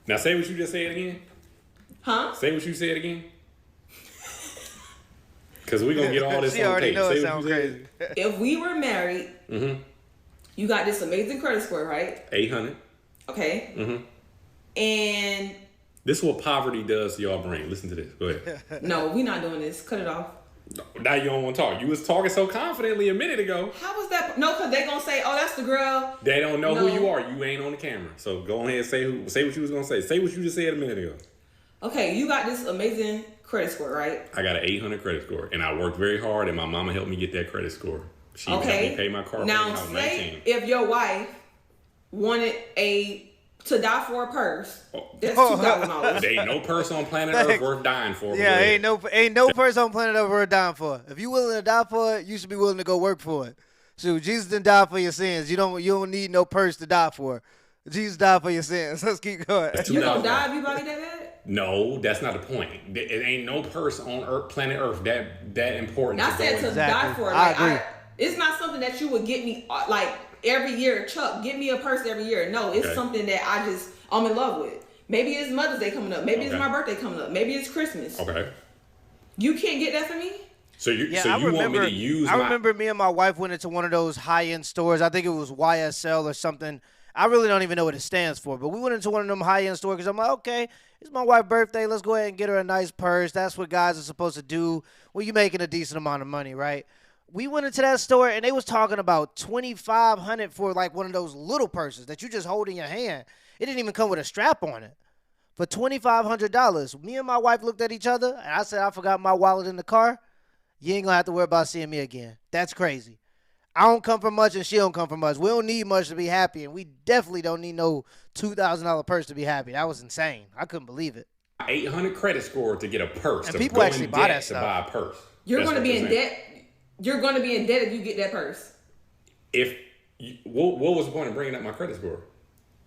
Now say what you just said again. Huh? Say what you said again. Because we're going to get all this she on already tape. knows it Say sounds crazy. If we were married, you got this amazing credit score, right? 800. Okay. And this is what poverty does to your brain. Listen to this. Go ahead. no, we're not doing this. Cut it off. Now you don't want to talk. You was talking so confidently a minute ago. How was that? No, because they going to say, oh, that's the girl. They don't know who you are. You ain't on the camera. So go ahead and say what you was going to say. Say what you just said a minute ago. Okay, you got this amazing credit score, right? I got an 800 credit score, and I worked very hard, and my mama helped me get that credit score. She helped me pay my car now, payment. Now, say if your wife wanted to die for a purse, that's $2,000. There ain't no purse on planet Earth worth dying for. Yeah, ain't no person on planet Earth worth dying for. If you willing to die for it, you should be willing to go work for it. So Jesus didn't die for your sins. You don't need no purse to die for. Jesus died for your sins. Let's keep going. You gonna die if you body that bad? No, that's not the point. It ain't no person on Earth, planet Earth that important. I said to die for it. I agree. It's not something that you would get me like every year. Chuck, get me a purse every year. No, it's something that I'm in love with. Maybe it's Mother's Day coming up. Maybe it's my birthday coming up. Maybe it's Christmas. Okay. You can't get that for me? So you want me to use I remember me and my wife went into one of those high-end stores. I think it was YSL or something. I really don't even know what it stands for, but we went into one of them high-end stores because I'm like, okay, it's my wife's birthday. Let's go ahead and get her a nice purse. That's what guys are supposed to do when you're making a decent amount of money, right? We went into that store, and they was talking about $2,500 for, like, one of those little purses that you just hold in your hand. It didn't even come with a strap on it. For $2,500, me and my wife looked at each other, and I said, I forgot my wallet in the car. You ain't going to have to worry about seeing me again. That's crazy. I don't come from much and she don't come from much. We don't need much to be happy, and we definitely don't need no $2,000 purse to be happy. That was insane. I couldn't believe it. 800 credit score to get a purse. And people actually buy that stuff. To buy a purse. You're going to be in debt. You're going to be in debt if you get that purse. What was the point of bringing up my credit score?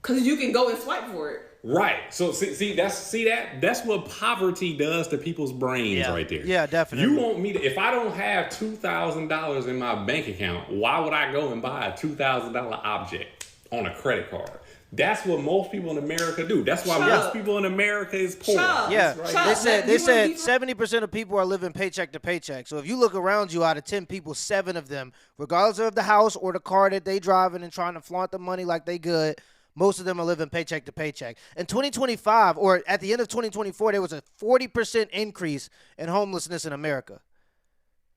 Because you can go and swipe for it. Right. So that's what poverty does to people's brains right there. Yeah, definitely. You want me to, if I don't have $2,000 in my bank account, why would I go and buy a $2,000 object on a credit card? That's what most people in America do. That's why most people in America is poor. Yeah, they said 70% of people are living paycheck to paycheck. So if you look around you, out of 10 people, 7 of them, regardless of the house or the car that they driving and trying to flaunt the money like they good, most of them are living paycheck to paycheck. In 2025, or at the end of 2024, there was a 40% increase in homelessness in America.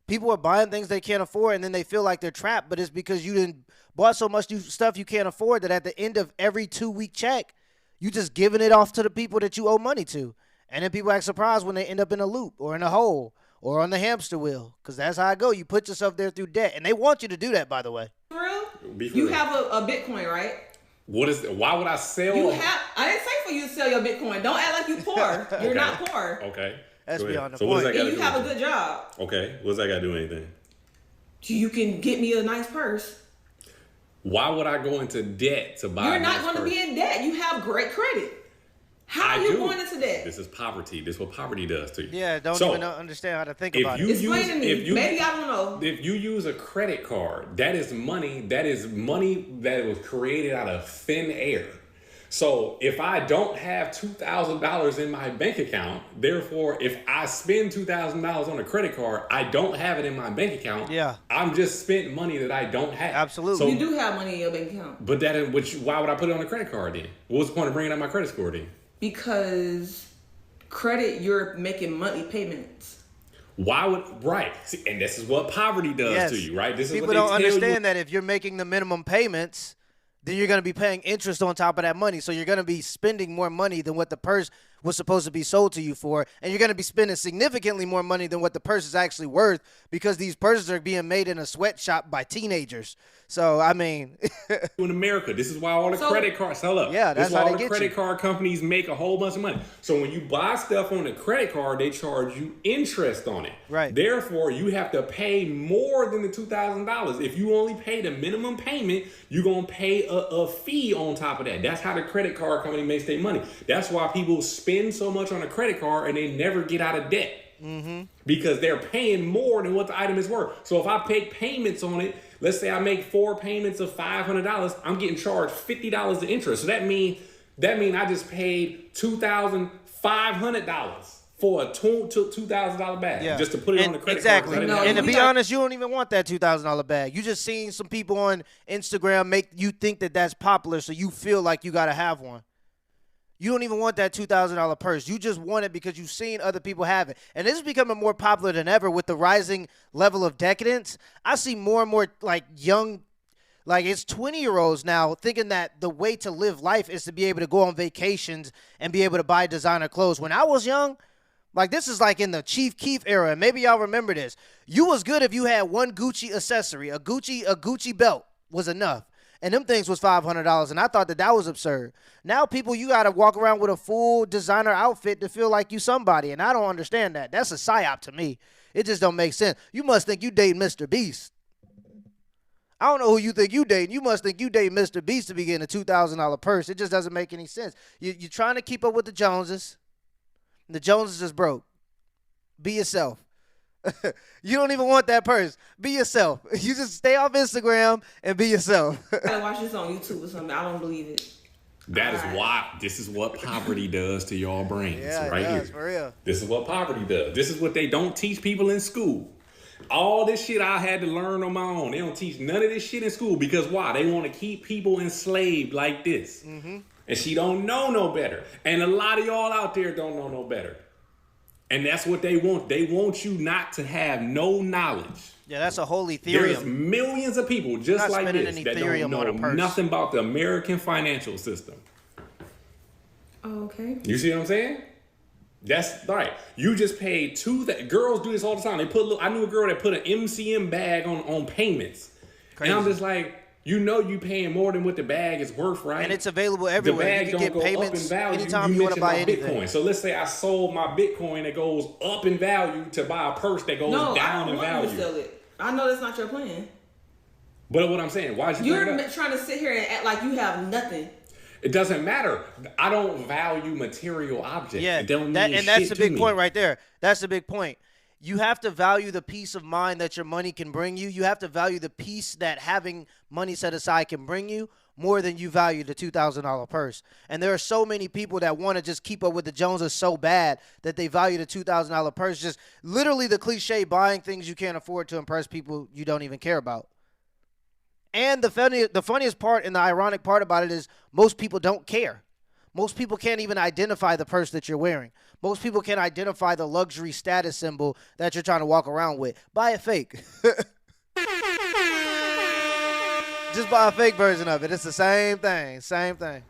People are buying things they can't afford, and then they feel like they're trapped, but it's because you didn't bought so much stuff you can't afford that at the end of every 2-week check, you just giving it off to the people that you owe money to. And then people act surprised when they end up in a loop or in a hole or on the hamster wheel, because that's how it go. You put yourself there through debt, and they want you to do that, by the way. For real? You have a Bitcoin, right? Why would I sell? I didn't say for you to sell your Bitcoin. Don't act like you poor. You're not poor. Okay. That's beyond the point. What does that got to do? You have a good job. Okay. What does that got to do with anything? You can get me a nice purse. Why would I go into debt to buy? You're not going to be in debt. You have great credit. How are you going into debt? This is poverty. This is what poverty does to you. Yeah, don't even understand how to think about it. Explain to me. Maybe I don't know. If you use a credit card, that is money that was created out of thin air. So if I don't have $2,000 in my bank account, therefore, if I spend $2,000 on a credit card, I don't have it in my bank account. Yeah. I'm just spent money that I don't have. Absolutely. So, you do have money in your bank account. But why would I put it on a credit card then? What was the point of bringing up my credit score then? Because credit, you're making monthly payments. Right. See, and this is what poverty does to you, right? People don't understand that if you're making the minimum payments, then you're going to be paying interest on top of that money. So you're going to be spending more money than what the purse was supposed to be sold to you for. And you're going to be spending significantly more money than what the purse is actually worth, because these purses are being made in a sweatshop by teenagers. So, I mean. in America, this is why all the credit cards sell up. Yeah, that's why how all the credit card companies make a whole bunch of money. So when you buy stuff on a credit card, they charge you interest on it. Right. Therefore, you have to pay more than the $2,000. If you only pay the minimum payment, you're going to pay a fee on top of that. That's how the credit card company makes their money. That's why people spend so much on a credit card and they never get out of debt. Mm-hmm. Because they're paying more than what the item is worth. So if I pay payments on it, let's say I make 4 payments of $500, I'm getting charged $50 of interest. So that means That means I just paid $2,500 for a $2,000 bag just to put it on the credit card. Exactly. And to be honest, you don't even want that $2,000 bag. You just seen some people on Instagram make you think that that's popular, so you feel like you got to have one. You don't even want that $2,000 purse. You just want it because you've seen other people have it. And this is becoming more popular than ever with the rising level of decadence. I see more and more like young, like it's 20-year-olds now thinking that the way to live life is to be able to go on vacations and be able to buy designer clothes. When I was young, like this is like in the Chief Keef era, and maybe y'all remember this. You was good if you had one Gucci accessory. A Gucci belt was enough. And them things was $500, and I thought that was absurd. Now people, you got to walk around with a full designer outfit to feel like you somebody, and I don't understand that. That's a psyop to me. It just don't make sense. You must think you dating Mr. Beast. I don't know who you think you dating. You must think you dating Mr. Beast to be getting a $2,000 purse. It just doesn't make any sense. You're trying to keep up with the Joneses. The Joneses is broke. Be yourself. You don't even want that purse. Be yourself. You just stay off Instagram and be yourself. I gotta watch this on YouTube or something. I don't believe it. That is why this is what poverty does to your brains, right here. For real. This is what poverty does. This is what they don't teach people in school. All this shit I had to learn on my own. They don't teach none of this shit in school because why? They want to keep people enslaved like this. Mm-hmm. And she don't know no better. And a lot of y'all out there don't know no better. And that's what they want. They want you not to have no knowledge. Yeah, that's a whole Ethereum. There's millions of people just like this that don't know nothing about the American financial system. Oh, okay. You see what I'm saying? That's right. You just paid girls do this all the time. I knew a girl that put an MCM bag on payments. Crazy. And I'm just like, you paying more than what the bag is worth, right? And it's available everywhere. The bag you can don't get go payments up in value. anytime you want to buy anything. Bitcoin. So let's say I sold my Bitcoin that goes up in value to buy a purse that goes down in value. No, I don't want to sell it. I know that's not your plan. But what I'm saying, why did you bring it up? Trying to sit here and act like you have nothing. It doesn't matter. I don't value material objects. Yeah, it don't mean and that's the shit to big me. point right there. That's the big point. You have to value the peace of mind that your money can bring you. You have to value the peace that having money set aside can bring you more than you value the $2,000 purse. And there are so many people that want to just keep up with the Joneses so bad that they value the $2,000 purse. Just literally the cliche buying things you can't afford to impress people you don't even care about. And the funniest part and the ironic part about it is most people don't care. Most people can't even identify the purse that you're wearing. Most people can't identify the luxury status symbol that you're trying to walk around with. Buy a fake. Just buy a fake version of it. It's the same thing. Same thing.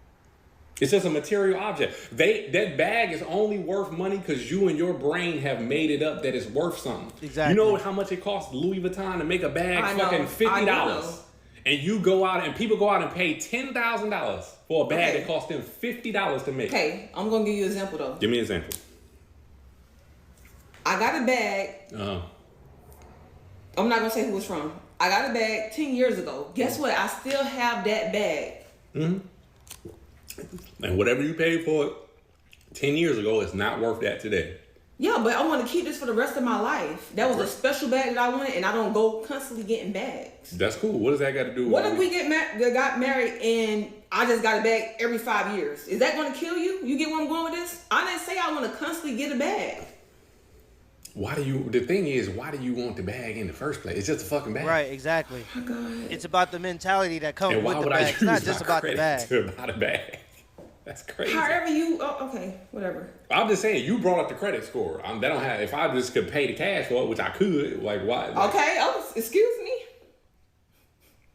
It's just a material object. That bag is only worth money because you and your brain have made it up that it's worth something. Exactly. You know how much it costs Louis Vuitton to make a bag? Fucking $50. And you go out and people go out and pay $10,000 for a bag that costs them $50 to make. Okay, I'm gonna give you an example though. Give me an example. I got a bag. I'm not gonna say who it's from. I got a bag 10 years ago. Guess what? I still have that bag. Mm-hmm. And whatever you paid for it 10 years ago is not worth that today. Yeah, but I want to keep this for the rest of my life. That was a special bag that I wanted, and I don't go constantly getting bags. That's cool. What does that got to do with What if we got married and I just got a bag every 5 years? Is that going to kill you? You get where I'm going with this? I didn't say I want to constantly get a bag. The thing is, why do you want the bag in the first place? It's just a fucking bag. Right, exactly. Oh my God. It's about the mentality that comes with the bag. It's not just about the bag. To buy the bag. That's crazy. However okay, whatever. I'm just saying, you brought up the credit score. If I just could pay the cash for it, which I could, like why? Okay, excuse me.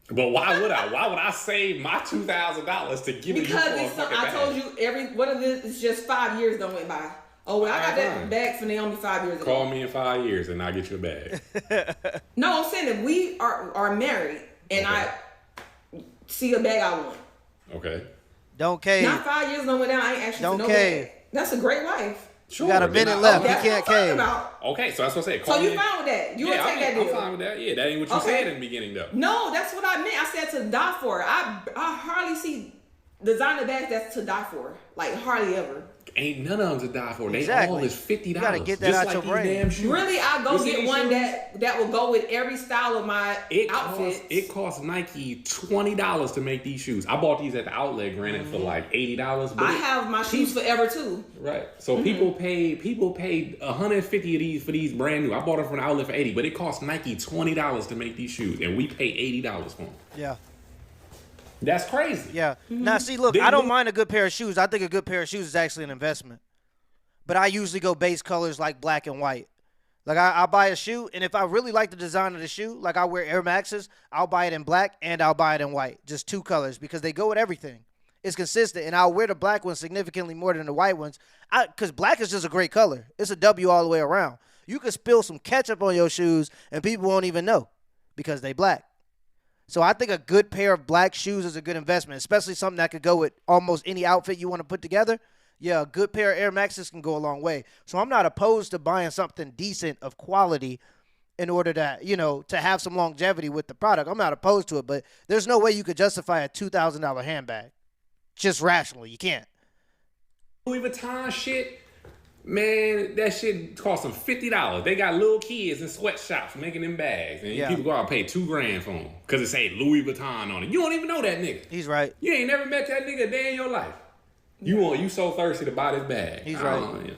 But why would I? Why would I save my $2,000 to give because you for a fucking I bag? told you one of this is just 5 years don't went by. Oh, well, I got that bag for Naomi 5 years ago. Call me in 5 years and I'll get you a bag. No, I'm saying that we are married and I see a bag I want. Okay. Don't cave. Not 5 years don't went down. I ain't actually Don't no cave. bag. That's a great wife. Sure. You got a minute left. That's You can't what I'm cave. about. Okay, so that's what I said. So you fine with that? You would take that deal? I'm fine with that. Yeah, that ain't what you said in the beginning, though. No, that's what I meant. I said to die for. I hardly see designer bags that's to die for. Like hardly ever. ain't none of them to die for. They Exactly. all is $50. You gotta get that just out like your these brain. damn shoes. Really, I'll go You see get these one shoes? that will go with every style of my outfits. It costs Nike $20 to make these shoes. I bought these at the outlet, granted, for like $80. But I have my shoes forever too. Right. So people paid $150 of these for these brand new. I bought them from the outlet for $80, but it cost Nike $20 to make these shoes, and we pay $80 for them. Yeah. That's crazy. Yeah. Now, see, look, I don't mind a good pair of shoes. I think a good pair of shoes is actually an investment. But I usually go base colors like black and white. Like, I'll buy a shoe, and if I really like the design of the shoe, like I wear Air Maxes, I'll buy it in black and I'll buy it in white. Just two colors because they go with everything. It's consistent, and I'll wear the black ones significantly more than the white ones because black is just a great color. It's a W all the way around. You can spill some ketchup on your shoes, and people won't even know because they black. So I think a good pair of black shoes is a good investment, especially something that could go with almost any outfit you want to put together. Yeah, a good pair of Air Maxes can go a long way. So I'm not opposed to buying something decent of quality in order to, to have some longevity with the product. I'm not opposed to it, but there's no way you could justify a $2,000 handbag. Just rationally, you can't. Louis Vuitton shit, man, that shit cost them $50. They got little kids in sweatshops making them bags, and people go out and pay $2,000 for them because it say Louis Vuitton on it. You don't even know that nigga. He's right. You ain't never met that nigga a day in your life. You so thirsty to buy this bag. He's right.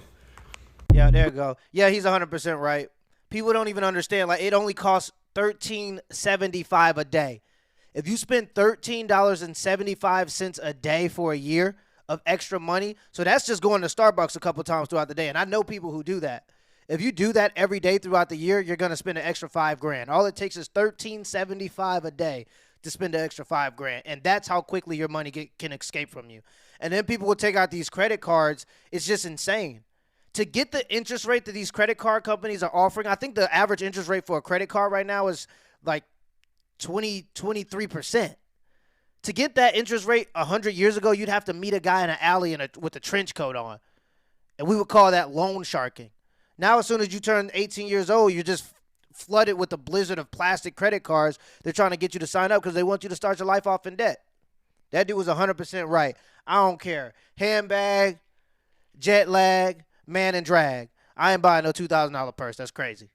Yeah, there you go. Yeah, he's 100% right. People don't even understand. Like, it only costs $13.75 a day. If you spend $13.75 a day for a year of extra money, so that's just going to Starbucks a couple times throughout the day. And I know people who do that. If you do that every day throughout the year, you're going to spend an extra $5,000. All it takes is $13.75 a day to spend an extra $5,000, and that's how quickly your money can escape from you. And then people will take out these credit cards. It's just insane. To get the interest rate that these credit card companies are offering, I think the average interest rate for a credit card right now is like 23%. To get that interest rate 100 years ago, you'd have to meet a guy in an alley with a trench coat on. And we would call that loan sharking. Now, as soon as you turn 18 years old, you're just flooded with a blizzard of plastic credit cards. They're trying to get you to sign up because they want you to start your life off in debt. That dude was 100% right. I don't care. Handbag, jet lag, man and drag. I ain't buying no $2,000 purse. That's crazy.